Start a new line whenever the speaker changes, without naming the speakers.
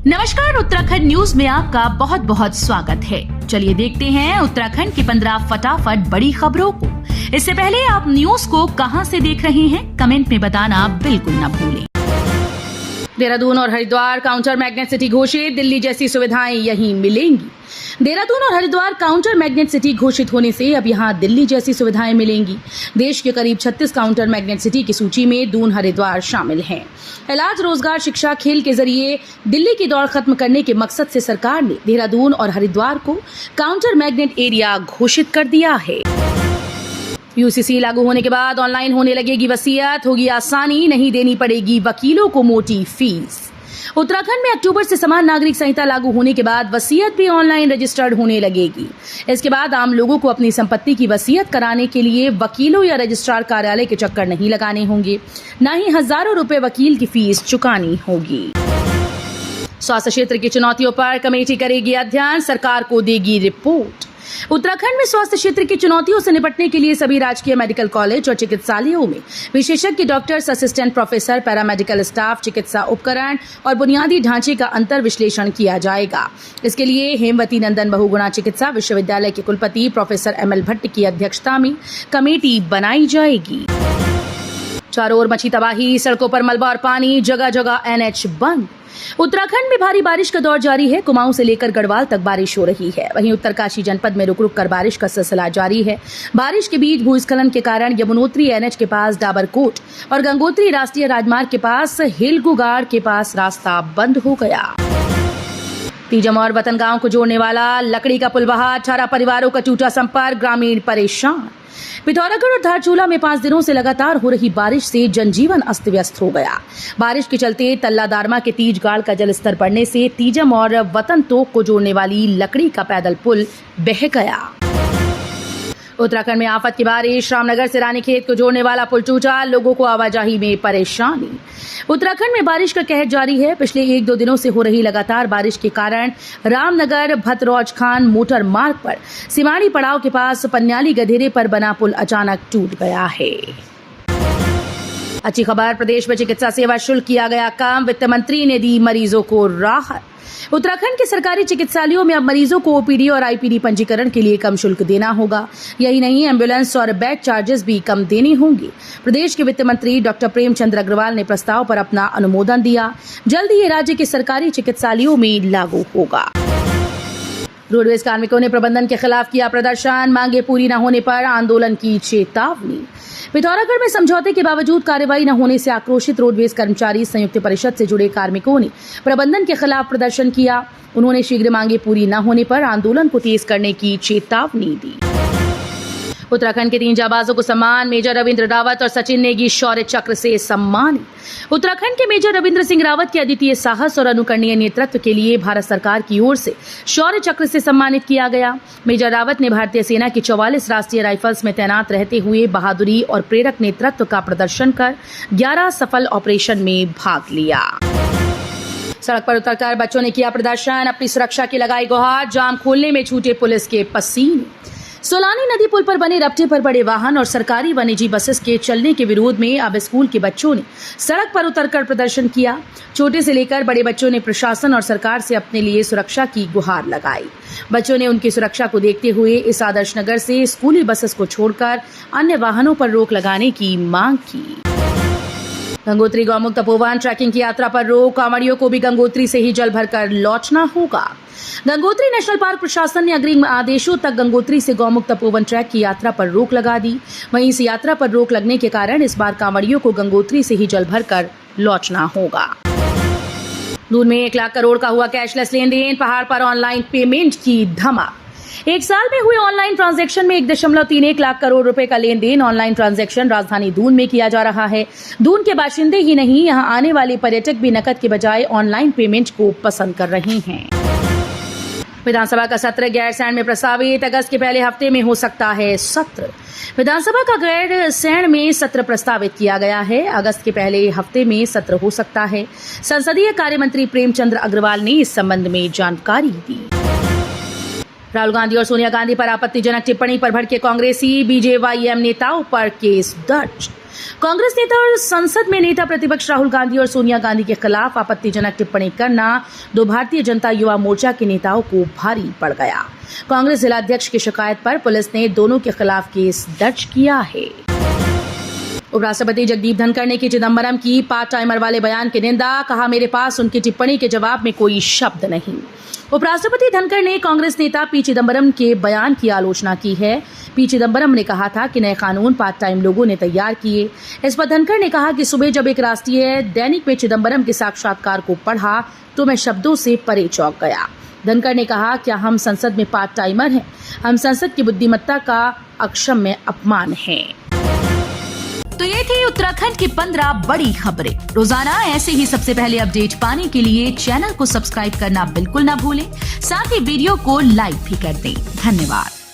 नमस्कार, उत्तराखंड न्यूज में आपका बहुत बहुत स्वागत है। चलिए देखते हैं उत्तराखंड की 15 फटाफट बड़ी खबरों को। इससे पहले आप न्यूज को कहां से देख रहे हैं, कमेंट में बताना बिल्कुल न भूलें। देहरादून और हरिद्वार काउंटर मैग्नेट सिटी घोषित, दिल्ली जैसी सुविधाएं यहीं मिलेंगी। देहरादून और हरिद्वार काउंटर मैग्नेट सिटी घोषित होने से अब यहां दिल्ली जैसी सुविधाएं मिलेंगी। देश के करीब 36 काउंटर मैग्नेट सिटी की सूची में दून हरिद्वार शामिल हैं। इलाज, रोजगार, शिक्षा, खेल के जरिए दिल्ली की दौड़ खत्म करने के मकसद से सरकार ने देहरादून और हरिद्वार को काउंटर मैग्नेट एरिया घोषित कर दिया है। यूसीसी लागू होने के बाद ऑनलाइन होने लगेगी वसीयत, होगी आसानी, नहीं देनी पड़ेगी वकीलों को मोटी फीस। उत्तराखंड में अक्टूबर से समान नागरिक संहिता लागू होने के बाद वसीयत भी ऑनलाइन रजिस्टर्ड होने लगेगी। इसके बाद आम लोगों को अपनी संपत्ति की वसीयत कराने के लिए वकीलों या रजिस्ट्रार कार्यालय के चक्कर नहीं लगाने होंगे, न ही हजारों रुपए वकील की फीस चुकानी होगी। स्वास्थ्य क्षेत्र की चुनौतियों पर कमेटी करेगी अध्ययन, सरकार को देगी रिपोर्ट। उत्तराखंड में स्वास्थ्य क्षेत्र की चुनौतियों से निपटने के लिए सभी राजकीय मेडिकल कॉलेज और चिकित्सालयों में विशेषज्ञ doctors, assistant professor, paramedical staff, चिकित्सा उपकरण और बुनियादी ढांचे का अंतर विश्लेषण किया जाएगा। इसके लिए हेमवती नंदन बहुगुणा चिकित्सा विश्वविद्यालय के कुलपति प्रोफेसर ML भट्ट की अध्यक्षता में कमेटी बनाई जाएगी। चारों ओर मची तबाही, सड़कों पर मलबा और पानी, जगह जगह NH बंद। उत्तराखंड में भारी बारिश का दौर जारी है। कुमाऊं से लेकर गढ़वाल तक बारिश हो रही है। वहीं उत्तरकाशी जनपद में रुक रुक कर बारिश का सिलसिला जारी है। बारिश के बीच भूस्खलन के कारण यमुनोत्री NH के पास डाबरकोट और गंगोत्री राष्ट्रीय राजमार्ग के पास हिलगुगाड़ के पास रास्ता बंद हो गया। तीजम और वतन गांव को जोड़ने वाला लकड़ी का पुल बहा, 18 परिवारों का टूटा संपर्क, ग्रामीण परेशान। पिथौरागढ़ और धारचूला में 5 दिनों से लगातार हो रही बारिश से जनजीवन अस्त व्यस्त हो गया। बारिश के चलते तल्ला दारमा के तीजगाड़ का जलस्तर बढ़ने से तीजम और वतन तोक को जोड़ने वाली लकड़ी का पैदल पुल बह गया। उत्तराखंड में आफत की बारिश, रामनगर से रानीखेत को जोड़ने वाला पुल टूटा, लोगों को आवाजाही में परेशानी। उत्तराखंड में बारिश का कहर जारी है। पिछले 1-2 दिनों से हो रही लगातार बारिश के कारण रामनगर भतरौज खान मोटर मार्ग पर सिमाड़ी पड़ाव के पास पन्याली गधेरे पर बना पुल अचानक टूट गया है। अच्छी खबर, प्रदेश में चिकित्सा सेवा शुल्क किया गया कम, वित्त मंत्री ने दी मरीजों को राहत। उत्तराखंड के सरकारी चिकित्सालयों में अब मरीजों को OPD और IPD पंजीकरण के लिए कम शुल्क देना होगा। यही नहीं, एम्बुलेंस और बेड चार्जेस भी कम देने होंगे। प्रदेश के वित्त मंत्री डॉक्टर प्रेमचंद अग्रवाल ने प्रस्ताव पर अपना अनुमोदन दिया। जल्द ही ये राज्य के सरकारी चिकित्सालयों में लागू होगा। रोडवेज कार्मिकों ने प्रबंधन के खिलाफ किया प्रदर्शन, मांगे पूरी न होने पर आंदोलन की चेतावनी। पिथौरागढ़ में समझौते के बावजूद कार्रवाई न होने से आक्रोशित रोडवेज कर्मचारी संयुक्त परिषद से जुड़े कार्मिकों ने प्रबंधन के खिलाफ प्रदर्शन किया। उन्होंने शीघ्र मांगे पूरी न होने पर आंदोलन को तेज करने की चेतावनी दी। उत्तराखंड के 3 जाबाजों को सम्मान, मेजर रविंद्र रावत और सचिन नेगी शौर्य चक्र से सम्मानित। उत्तराखंड के मेजर रविंद्र सिंह रावत के अद्वितीय साहस और अनुकरणीय नेतृत्व के लिए भारत सरकार की ओर से शौर्य चक्र से सम्मानित किया गया। मेजर रावत ने भारतीय सेना की 44 राष्ट्रीय राइफल्स में तैनात रहते हुए बहादुरी और प्रेरक नेतृत्व का प्रदर्शन कर 11 सफल ऑपरेशन में भाग लिया। सड़क पर उतरकर बच्चों ने किया प्रदर्शन, अपनी सुरक्षा की लगाई गुहार, जाम खोलने में छूटे पुलिस के पसीने। सोलानी नदी पुल पर बने रपटे पर बड़े वाहन और सरकारी व निजी बसेस के चलने के विरोध में अब स्कूल के बच्चों ने सड़क पर उतरकर प्रदर्शन किया। छोटे से लेकर बड़े बच्चों ने प्रशासन और सरकार से अपने लिए सुरक्षा की गुहार लगाई। बच्चों ने उनकी सुरक्षा को देखते हुए इस आदर्श नगर से स्कूली बसेस को छोड़कर अन्य वाहनों पर रोक लगाने की मांग की। गंगोत्री गौमुख तपोवन ट्रैकिंग की यात्रा पर रोक, कांवड़ियों को भी गंगोत्री से ही जल भरकर लौटना होगा। गंगोत्री नेशनल पार्क प्रशासन ने अग्रिम आदेशों तक गंगोत्री से गौमुख तपोवन ट्रैक की यात्रा पर रोक लगा दी। वहीं इस यात्रा पर रोक लगने के कारण इस बार कांवड़ियों को गंगोत्री से ही जल भरकर लौटना होगा। दून में 1 लाख करोड़ का हुआ कैशलेस लेन देन, पहाड़ पर ऑनलाइन पेमेंट की धमाक। 1 साल में हुए ऑनलाइन ट्रांजैक्शन में 1.31 लाख करोड़ रुपए का लेन देन ऑनलाइन ट्रांजैक्शन राजधानी दून में किया जा रहा है। दून के बाशिंदे ही नहीं, यहां आने वाले पर्यटक भी नकद के बजाय ऑनलाइन पेमेंट को पसंद कर रहे हैं। विधानसभा का सत्र गैरसैंण में प्रस्तावित, अगस्त के पहले हफ्ते में हो सकता है सत्र। विधानसभा का गैरसैंण में सत्र प्रस्तावित किया गया है। अगस्त के पहले हफ्ते में सत्र हो सकता है। संसदीय कार्य मंत्री प्रेमचंद अग्रवाल ने इस संबंध में जानकारी दी। राहुल गांधी और सोनिया गांधी पर आपत्तिजनक टिप्पणी पर भड़के कांग्रेसी, BJYM नेताओं पर केस दर्ज। कांग्रेस नेता और संसद में नेता प्रतिपक्ष राहुल गांधी और सोनिया गांधी के खिलाफ आपत्तिजनक टिप्पणी करना दो भारतीय जनता युवा मोर्चा के नेताओं को भारी पड़ गया। कांग्रेस जिलाध्यक्ष की शिकायत पर पुलिस ने दोनों के खिलाफ केस दर्ज किया है। उपराष्ट्रपति जगदीप धनखड़ ने चिदंबरम की पार्ट टाइमर वाले बयान की निंदा, कहा मेरे पास उनकी टिप्पणी के जवाब में कोई शब्द नहीं। उपराष्ट्रपति धनखड़ ने कांग्रेस नेता पी चिदंबरम के बयान की आलोचना की है। पी चिदंबरम ने कहा था कि नए कानून पार्ट टाइम लोगों ने तैयार किए। इस पर धनखड़ ने कहा कि सुबह जब एक राष्ट्रीय दैनिक में चिदंबरम के साक्षात्कार को पढ़ा तो मैं शब्दों से परे चौंक गया। धनखड़ ने कहा, क्या हम संसद में पार्ट टाइमर हैं? हम संसद की बुद्धिमत्ता का अक्षम्य अपमान है। तो ये थी उत्तराखंड की 15 बड़ी खबरें। रोजाना ऐसे ही सबसे पहले अपडेट पाने के लिए चैनल को सब्सक्राइब करना बिल्कुल ना भूलें। साथ ही वीडियो को लाइक भी कर दें। धन्यवाद।